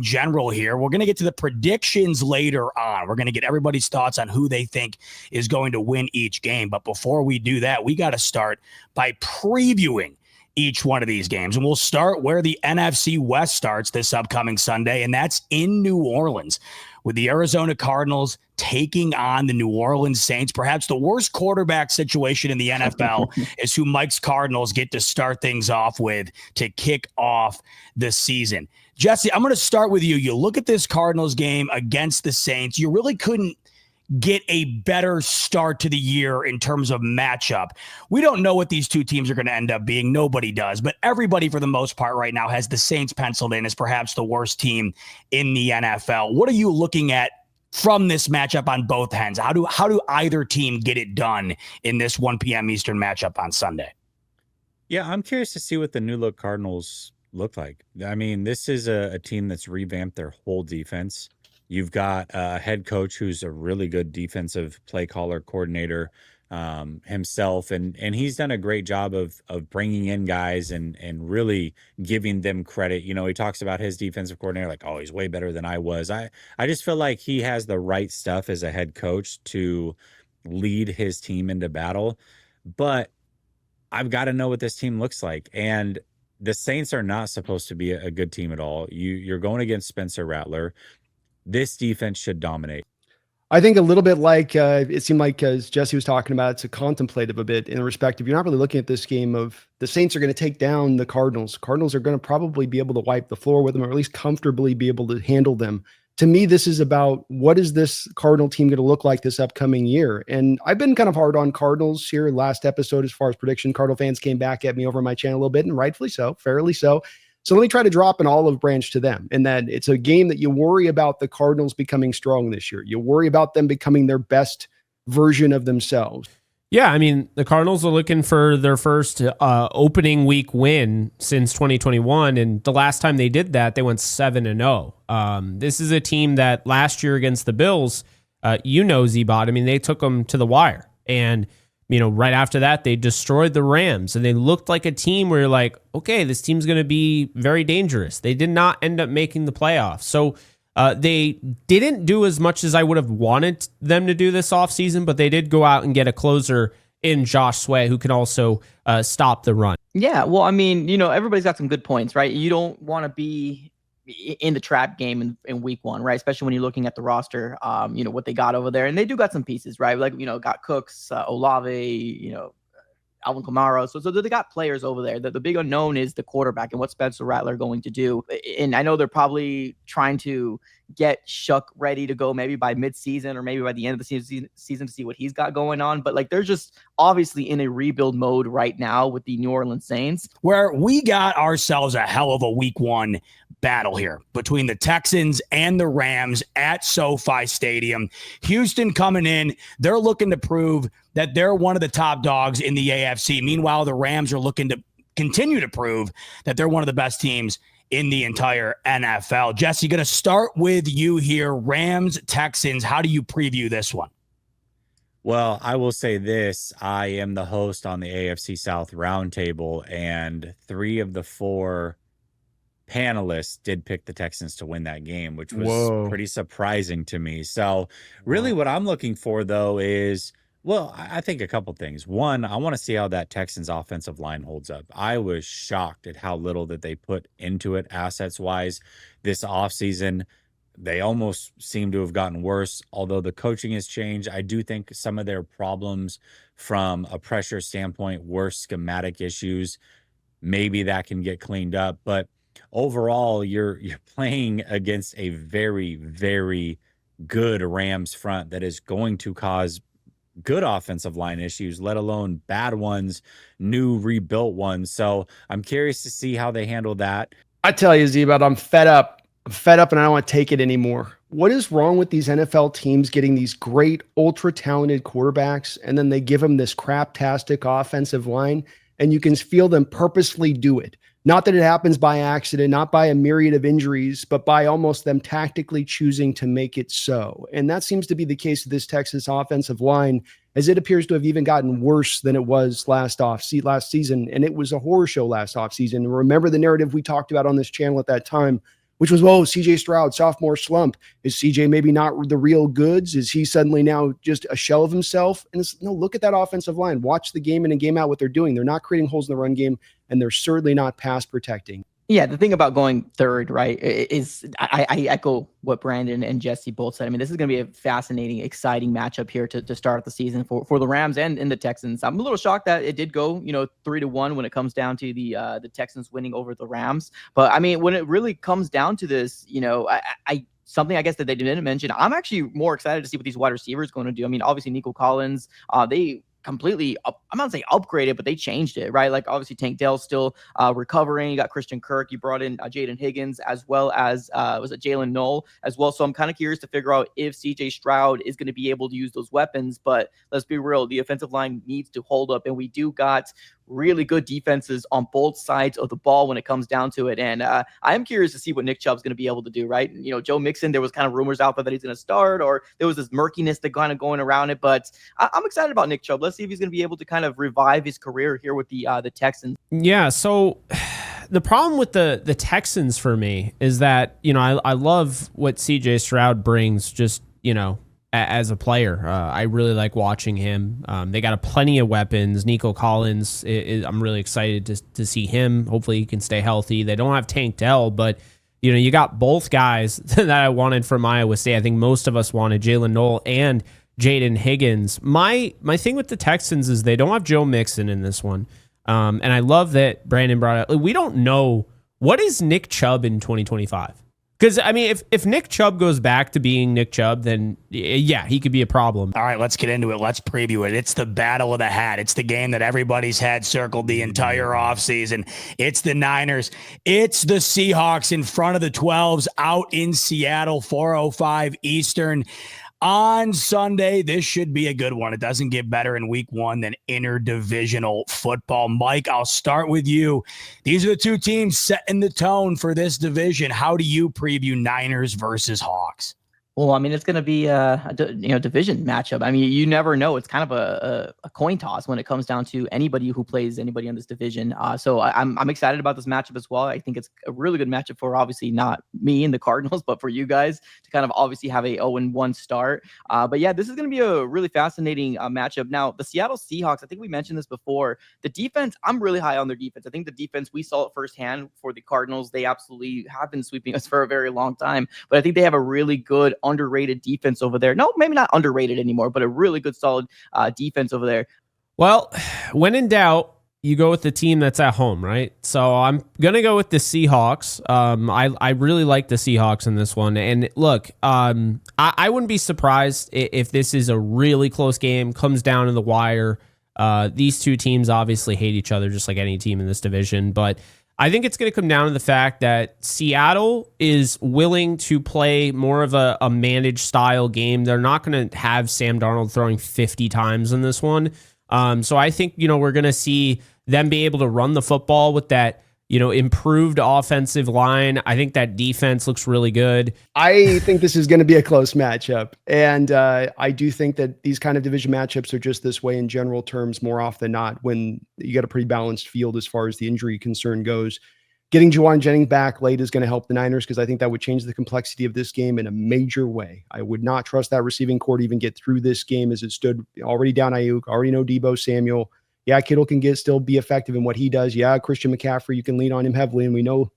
general here. We're going to get to the predictions later on. We're going to get everybody's thoughts on who they think is going to win each game. But before we do that, we got to start by previewing each one of these games. And we'll start where the NFC West starts this upcoming Sunday, and that's in New Orleans, with the Arizona Cardinals taking on the New Orleans Saints. Perhaps the worst quarterback situation in the NFL is who Mike's Cardinals get to start things off with to kick off the season. Jesse, I'm going to start with you. You look at this Cardinals game against the Saints. You really couldn't get a better start to the year in terms of matchup. We don't know what these two teams are going to end up being. Nobody does, but everybody for the most part right now has the Saints penciled in as perhaps the worst team in the NFL. What are you looking at from this matchup on both ends? How do either team get it done in this 1 p.m. Eastern matchup on Sunday? Yeah, I'm curious to see what the new look Cardinals look like. I mean, this is a team that's revamped their whole defense. You've got a head coach who's a really good defensive play caller coordinator himself, and he's done a great job of bringing in guys and really giving them credit. You know, he talks about his defensive coordinator like, oh, he's way better than I was. I just feel like he has the right stuff as a head coach to lead his team into battle. But I've got to know what this team looks like, and the Saints are not supposed to be a good team at all. You're going against Spencer Rattler. This defense should dominate. I think a little bit like it seemed like, as Jesse was talking about, it's a contemplative a bit in the respect of you're not really looking at this game of the Saints are going to take down the Cardinals. Cardinals are going to probably be able to wipe the floor with them, or at least comfortably be able to handle them. To me, this is about what is this Cardinal team going to look like this upcoming year? And I've been kind of hard on Cardinals here last episode as far as prediction. Cardinal fans came back at me over my channel a little bit, and rightfully so, fairly so. So let me try to drop an olive branch to them, in that it's a game that you worry about the Cardinals becoming strong this year. You worry about them becoming their best version of themselves. Yeah, I mean, the Cardinals are looking for their first opening week win since 2021, and the last time they did that, they went 7-0. This is a team that last year against the Bills, Z-Bot, I mean, they took them to the wire, and right after that, they destroyed the Rams, and they looked like a team where you're like, okay, this team's going to be very dangerous. They did not end up making the playoffs. So they didn't do as much as I would have wanted them to do this offseason, but they did go out and get a closer in Josh Sway, who can also stop the run. Yeah, well, I mean, everybody's got some good points, right? You don't want to be in the trap game in week one, right? Especially when you're looking at the roster, what they got over there. And they do got some pieces, right? Like, got Cooks, Olave, Alvin Kamara. So they got players over there. The big unknown is the quarterback and what Spencer Rattler going to do. And I know they're probably trying to get Shuck ready to go maybe by mid-season or maybe by the end of the season to see what he's got going on. But like, they're just obviously in a rebuild mode right now with the New Orleans Saints, where we got ourselves a hell of a week one battle here between the Texans and the Rams at SoFi Stadium. Houston coming in, they're looking to prove that they're one of the top dogs in the AFC. Meanwhile, the Rams are looking to continue to prove that they're one of the best teams in the entire NFL. Jesse, going to start with you here. Rams, Texans, how do you preview this one? Well, I will say this. I am the host on the AFC South Roundtable, and 3 of the 4 panelists did pick the Texans to win that game, which was pretty surprising to me. So really what I'm looking for, though, is, well, I think a couple things. One, I want to see how that Texans offensive line holds up. I was shocked at how little that they put into it assets-wise this offseason. They almost seem to have gotten worse, although the coaching has changed. I do think some of their problems from a pressure standpoint were schematic issues. Maybe that can get cleaned up. But overall, you're playing against a very, very good Rams front that is going to cause good offensive line issues, let alone bad ones, new rebuilt ones. So I'm curious to see how they handle that. I tell you, Z-Bot, I'm fed up. I'm fed up and I don't want to take it anymore. What is wrong with these NFL teams getting these great, ultra-talented quarterbacks, and then they give them this crap-tastic offensive line, and you can feel them purposely do it? Not that it happens by accident, not by a myriad of injuries, but by almost them tactically choosing to make it so. And that seems to be the case of this Texas offensive line, as it appears to have even gotten worse than it was last season. And it was a horror show last offseason. Remember the narrative we talked about on this channel at that time which was, CJ Stroud, sophomore slump. Is CJ maybe not the real goods? Is he suddenly now just a shell of himself? And no, look at that offensive line. Watch the game in and game out what they're doing. They're not creating holes in the run game, and they're certainly not pass protecting. Yeah, the thing about going third, right, is I echo what Brandon and Jesse both said. I mean, this is going to be a fascinating, exciting matchup here to start the season for the Rams and the Texans. I'm a little shocked that it did go, 3-1 when it comes down to the Texans winning over the Rams. But I mean, when it really comes down to this, something I guess that they didn't mention, I'm actually more excited to see what these wide receivers are going to do. I mean, obviously Nico Collins, they completely I'm not saying upgraded, but they changed it, right? Like obviously Tank Dell's still recovering. You got Christian Kirk, you brought in Jaden Higgins, as well as was it Jalen Knoll as well. So I'm kind of curious to figure out if CJ Stroud is going to be able to use those weapons. But let's be real, the offensive line needs to hold up, and we do got really good defenses on both sides of the ball when it comes down to it. And I am curious to see what Nick Chubb's going to be able to do, right? Joe Mixon, there was kind of rumors out there that he's going to start, or there was this murkiness that kind of going around it. But I'm excited about Nick Chubb. Let's see if he's going to be able to kind of revive his career here with the Texans. Yeah, so the problem with the Texans for me is that, I love what CJ Stroud brings just, as a player. I really like watching him. They got plenty of weapons. Nico Collins, I'm really excited to see him. Hopefully he can stay healthy. They don't have Tank Dell, but you got both guys that I wanted from Iowa State. I think most of us wanted Jalen Knoll and Jaden Higgins. My thing with the Texans is they don't have Joe Mixon in this one. And I love that Brandon brought up. We don't know what is Nick Chubb in 2025. Because, I mean, if Nick Chubb goes back to being Nick Chubb, then, yeah, he could be a problem. All right, let's get into it. Let's preview it. It's the battle of the hat. It's the game that everybody's had circled the entire offseason. It's the Niners. It's the Seahawks in front of the 12s out in Seattle, 4:05 Eastern. On Sunday, this should be a good one. It doesn't get better in week one than interdivisional football. Mike, I'll start with you. These are the two teams setting the tone for this division. How do you preview Niners versus Hawks? Well, I mean, it's going to be a division matchup. I mean, you never know. It's kind of a coin toss when it comes down to anybody who plays anybody in this division. So I'm excited about this matchup as well. I think it's a really good matchup for obviously not me and the Cardinals, but for you guys to kind of obviously have a 0-1 start. But yeah, this is going to be a really fascinating matchup. Now, the Seattle Seahawks, I think we mentioned this before. The defense, I'm really high on their defense. I think the defense, we saw it firsthand for the Cardinals. They absolutely have been sweeping us for a very long time. But I think they have a really good underrated defense over there. No, maybe not underrated anymore, but a really good, solid defense over there. Well, when in doubt, you go with the team that's at home, right? So I'm going to go with the Seahawks. I really like the Seahawks in this one. And look, I wouldn't be surprised if this is a really close game, comes down to the wire. These two teams obviously hate each other, just like any team in this division. But I think it's going to come down to the fact that Seattle is willing to play more of a managed style game. They're not going to have Sam Darnold throwing 50 times in this one. So I think, we're going to see them be able to run the football with that, improved offensive line. I think that defense looks really good. I think this is going to be a close matchup. And I do think that these kind of division matchups are just this way in general terms more often than not when you got a pretty balanced field as far as the injury concern goes. Getting Juwan Jennings back late is going to help the Niners because I think that would change the complexity of this game in a major way. I would not trust that receiving core to even get through this game as it stood. Already down Ayuk, already know Deebo Samuel. Yeah, Kittle can still be effective in what he does. Yeah, Christian McCaffrey, you can lean on him heavily, and we know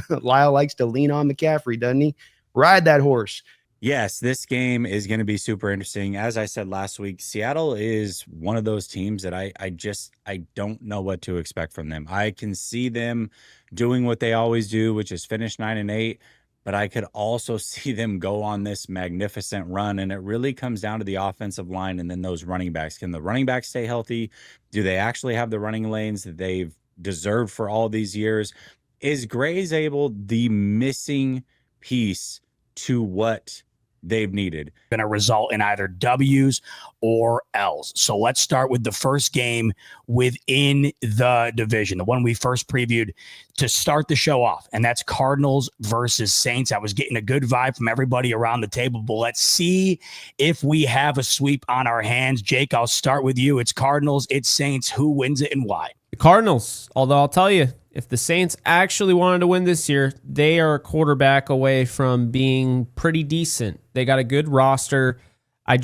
Lyle likes to lean on McCaffrey, doesn't he? Ride that horse. Yes, this game is going to be super interesting. As I said last week, Seattle is one of those teams that I don't know what to expect from them. I can see them doing what they always do, which is finish 9-8, but I could also see them go on this magnificent run. And it really comes down to the offensive line and then those running backs. Can the running backs stay healthy? Do they actually have the running lanes that they've deserved for all these years? Is Gray's able the missing piece to what they've needed? Going to result in either W's or L's. So let's start with the first game within the division, the one we first previewed to start the show off, and that's Cardinals versus Saints. I was getting a good vibe from everybody around the table, but let's see if we have a sweep on our hands. Jake, I'll start with you. It's Cardinals, it's Saints. Who wins it and why? The Cardinals, although I'll tell you, if the Saints actually wanted to win this year, they are a quarterback away from being pretty decent. They got a good roster. I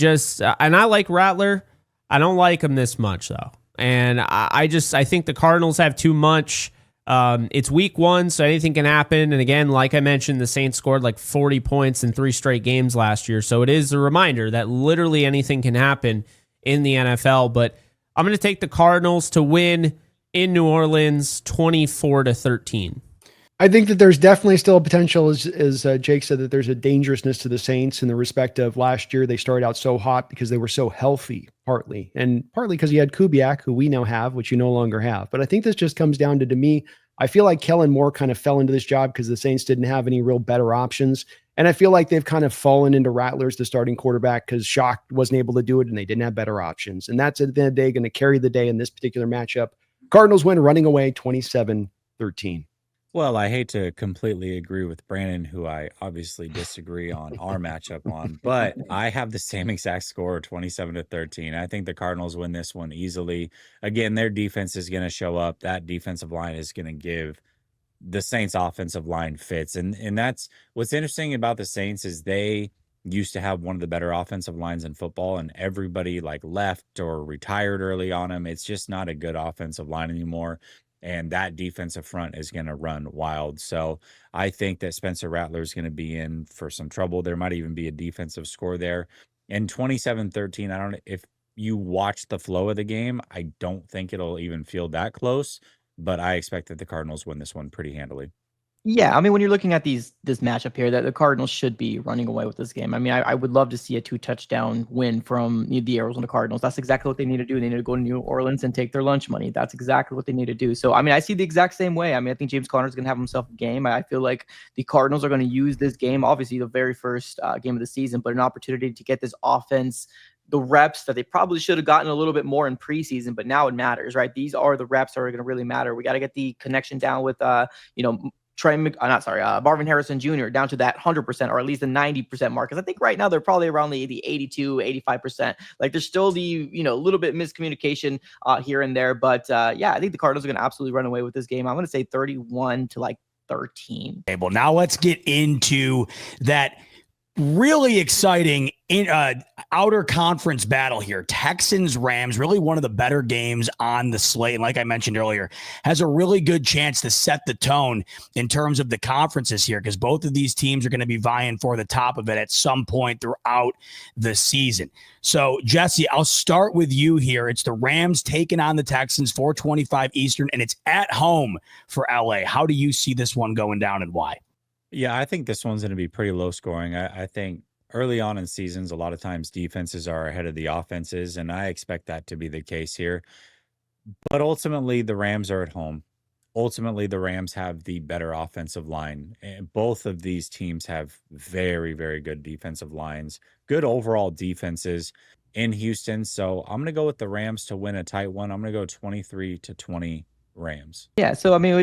like Rattler. I don't like him this much though. And I think the Cardinals have too much. It's week 1, so anything can happen. And again, like I mentioned, the Saints scored like 40 points in 3 straight games last year. So it is a reminder that literally anything can happen in the NFL. But I'm going to take the Cardinals to win in New Orleans 24-13. I think that there's definitely still a potential, as Jake said, that there's a dangerousness to the Saints in the respect of last year. They started out so hot because they were so healthy, partly because you had Kubiak, who we now have, which you no longer have. But I think this just comes down to me, I feel like Kellen Moore kind of fell into this job because the Saints didn't have any real better options. And I feel like they've kind of fallen into Rattler's the starting quarterback because Schock wasn't able to do it and they didn't have better options. And that's at the end of the day going to carry the day in this particular matchup. Cardinals win running away 27-13. Well, I hate to completely agree with Brandon, who I obviously disagree on our matchup on, but I have the same exact score, 27-13. I think the Cardinals win this one easily. Again, their defense is going to show up. That defensive line is going to give the Saints offensive line fits. And that's what's interesting about the Saints is they used to have one of the better offensive lines in football, and everybody like left or retired early on them. It's just not a good offensive line anymore. And that defensive front is going to run wild. So I think that Spencer Rattler is going to be in for some trouble. There might even be a defensive score there. And 27-13, I don't know if you watch the flow of the game, I don't think it'll even feel that close, but I expect that the Cardinals win this one pretty handily. Yeah, I mean, when you're looking at this matchup here, that the Cardinals should be running away with this game. I mean, I would love to see a 2-touchdown win from the Arizona Cardinals. That's exactly what they need to do. They need to go to New Orleans and take their lunch money. That's exactly what they need to do. So, I mean, I see the exact same way. I mean, I think James Conner is going to have himself a game. I feel like the Cardinals are going to use this game, obviously the very first game of the season, but an opportunity to get this offense the reps that they probably should have gotten a little bit more in preseason, but now it matters, right? These are the reps that are going to really matter. We got to get the connection down with, Marvin Harrison Jr. down to that 100% or at least the 90% mark. Because I think right now they're probably around the 82, 85%. Like there's still the, little bit miscommunication here and there. But I think the Cardinals are going to absolutely run away with this game. I'm going to say 31-13. Okay, well, now let's get into that really exciting outer conference battle here. Texans Rams, really one of the better games on the slate. And like I mentioned earlier, has a really good chance to set the tone in terms of the conferences here, because both of these teams are going to be vying for the top of it at some point throughout the season. So Jesse, I'll start with you here. It's the Rams taking on the Texans, 4:25 Eastern, and it's at home for LA. How do you see this one going down and why? Yeah, I think this one's going to be pretty low scoring. I think early on in seasons, a lot of times defenses are ahead of the offenses, and I expect that to be the case here. But ultimately, the Rams are at home. Ultimately, the Rams have the better offensive line. And both of these teams have very, very good defensive lines, good overall defenses in Houston. So I'm going to go with the Rams to win a tight one. I'm going to go 23-20 Rams. Yeah, so I mean,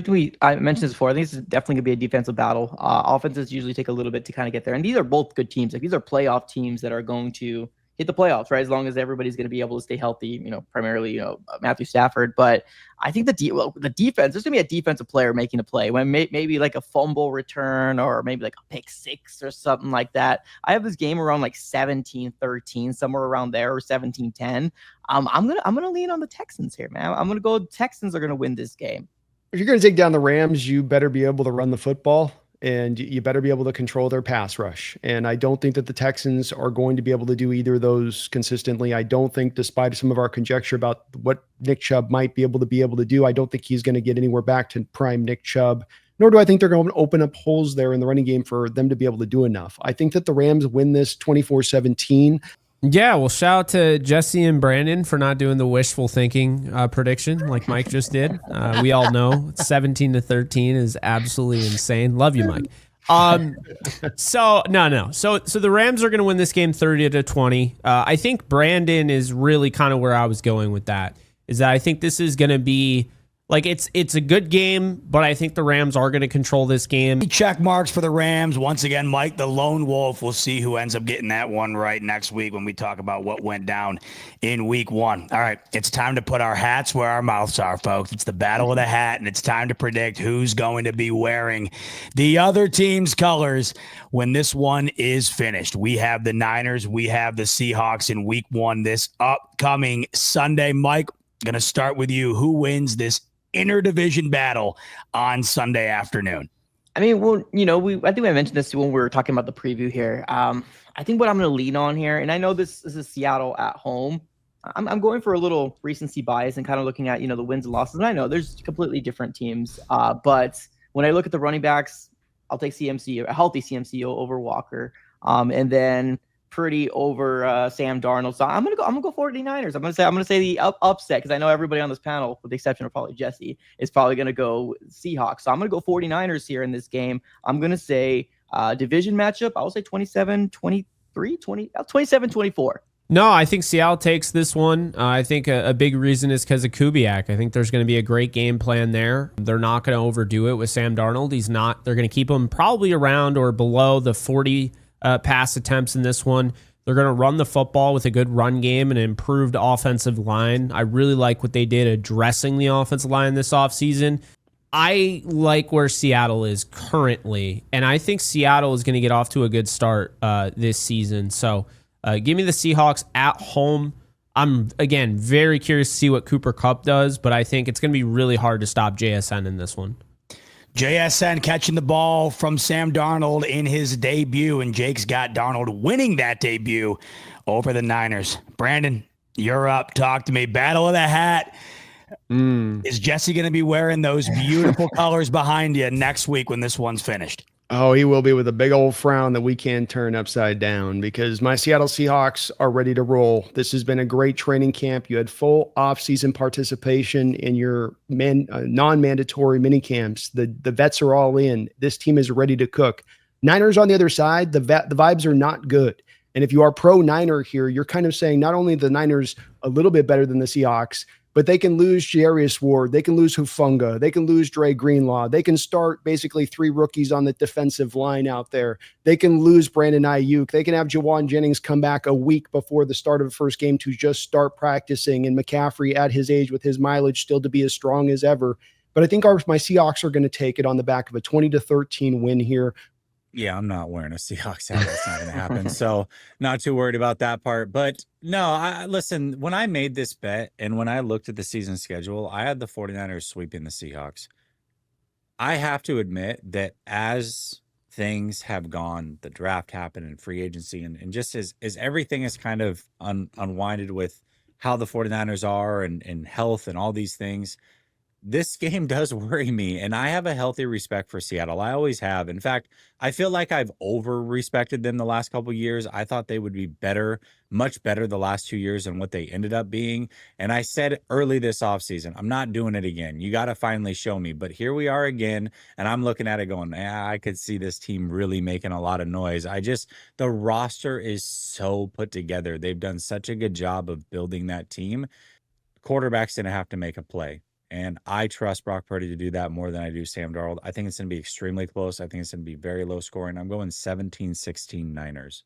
I mentioned this before. I think this is definitely gonna be a defensive battle. Offenses usually take a little bit to kind of get there, and these are both good teams. Like these are playoff teams that are going to hit the playoffs, right? As long as everybody's going to be able to stay healthy, primarily, Matthew Stafford. But I think the defense, there's going to be a defensive player making a play when maybe like a fumble return or maybe like a pick six or something like that. I have this game around like 17-13, somewhere around there, or 17-10. I'm gonna lean on the Texans here, man. I'm gonna go. Texans are gonna win this game. If you're going to take down the Rams, you better be able to run the football. And you better be able to control their pass rush. And I don't think that the Texans are going to be able to do either of those consistently. I don't think, despite some of our conjecture about what Nick Chubb might be able to do, I don't think he's going to get anywhere back to prime Nick Chubb, nor do I think they're going to open up holes there in the running game for them to be able to do enough. I think that the Rams win this 24-17. Yeah, well, shout out to Jesse and Brandon for not doing the wishful thinking prediction like Mike just did. We all know 17-13 is absolutely insane. Love you, Mike. So the Rams are going to win this game 30-20. I think Brandon is really kind of where I was going with that. Is that I think this is going to be Like it's a good game, but I think the Rams are going to control this game. Check marks for the Rams. Once again, Mike, the lone wolf. We'll see who ends up getting that one right next week when we talk about what went down in week 1. All right, it's time to put our hats where our mouths are, folks. It's the battle of the hat, and it's time to predict who's going to be wearing the other team's colors when this one is finished. We have the Niners. We have the Seahawks in week 1 this upcoming Sunday. Mike, going to start with you. Who wins this interdivision battle on Sunday afternoon? I mean, well, I think I mentioned this when we were talking about the preview here. I think what I'm going to lean on here, and I know this is Seattle at home. I'm going for a little recency bias and kind of looking at, the wins and losses. And I know there's completely different teams. But when I look at the running backs, I'll take a healthy CMC over Walker. And then Purdy over Sam Darnold. So I'm gonna go 49ers. I'm gonna say the upset, because I know everybody on this panel, with the exception of probably Jesse, is probably gonna go Seahawks. So I'm gonna go 49ers here in this game. I'm gonna say division matchup. I'll say 27-23, 27-24. No, I think Seattle takes this one. I think a big reason is because of Kubiak. I think there's going to be a great game plan there. They're not going to overdo it with Sam Darnold. They're going to keep him probably around or below the 40 pass attempts in this one. They're going to run the football with a good run game and an improved offensive line. I really like what they did addressing the offensive line this offseason. I like where Seattle is currently, and I think Seattle is going to get off to a good start this season. So give me the Seahawks at home. I'm, again, very curious to see what Cooper Kupp does, but I think it's going to be really hard to stop JSN in this one. JSN catching the ball from Sam Darnold in his debut, and Jake's got Darnold winning that debut over the Niners. Brandon, you're up. Talk to me. Battle of the hat. Is Jesse going to be wearing those beautiful colors behind you next week when this one's finished? Oh, he will be, with a big old frown that we can't turn upside down, because my Seattle Seahawks are ready to roll. This has been a great training camp. You had full off-season participation in your non-mandatory mini camps. The vets are all in. This team is ready to cook. Niners on the other side, the vibes are not good. And if you are pro-Niner here, you're kind of saying not only the Niners a little bit better than the Seahawks, but they can lose Jarius Ward. They can lose Hufanga. They can lose Dre Greenlaw. They can start basically 3 rookies on the defensive line out there. They can lose Brandon Ayuk. They can have Jawan Jennings come back a week before the start of the first game to just start practicing, and McCaffrey at his age with his mileage still to be as strong as ever. But I think my Seahawks are going to take it on the back of a 20-13 win here. Yeah, I'm not wearing a Seahawks hat. That's not going to happen. So not too worried about that part. But no, listen, when I made this bet and when I looked at the season schedule, I had the 49ers sweeping the Seahawks. I have to admit that as things have gone, the draft happened and free agency, and just as everything is kind of unwinded with how the 49ers are and health and all these things, this game does worry me, and I have a healthy respect for Seattle. I always have. In fact, I feel like I've over-respected them the last couple of years. I thought they would be better, much better the last 2 years than what they ended up being. And I said early this offseason, I'm not doing it again. You got to finally show me. But here we are again, and I'm looking at it going, I could see this team really making a lot of noise. The roster is so put together. They've done such a good job of building that team. Quarterback's going to have to make a play. And I trust Brock Purdy to do that more than I do Sam Darnold. I think it's going to be extremely close. I think it's going to be very low scoring. I'm going 17-16 Niners.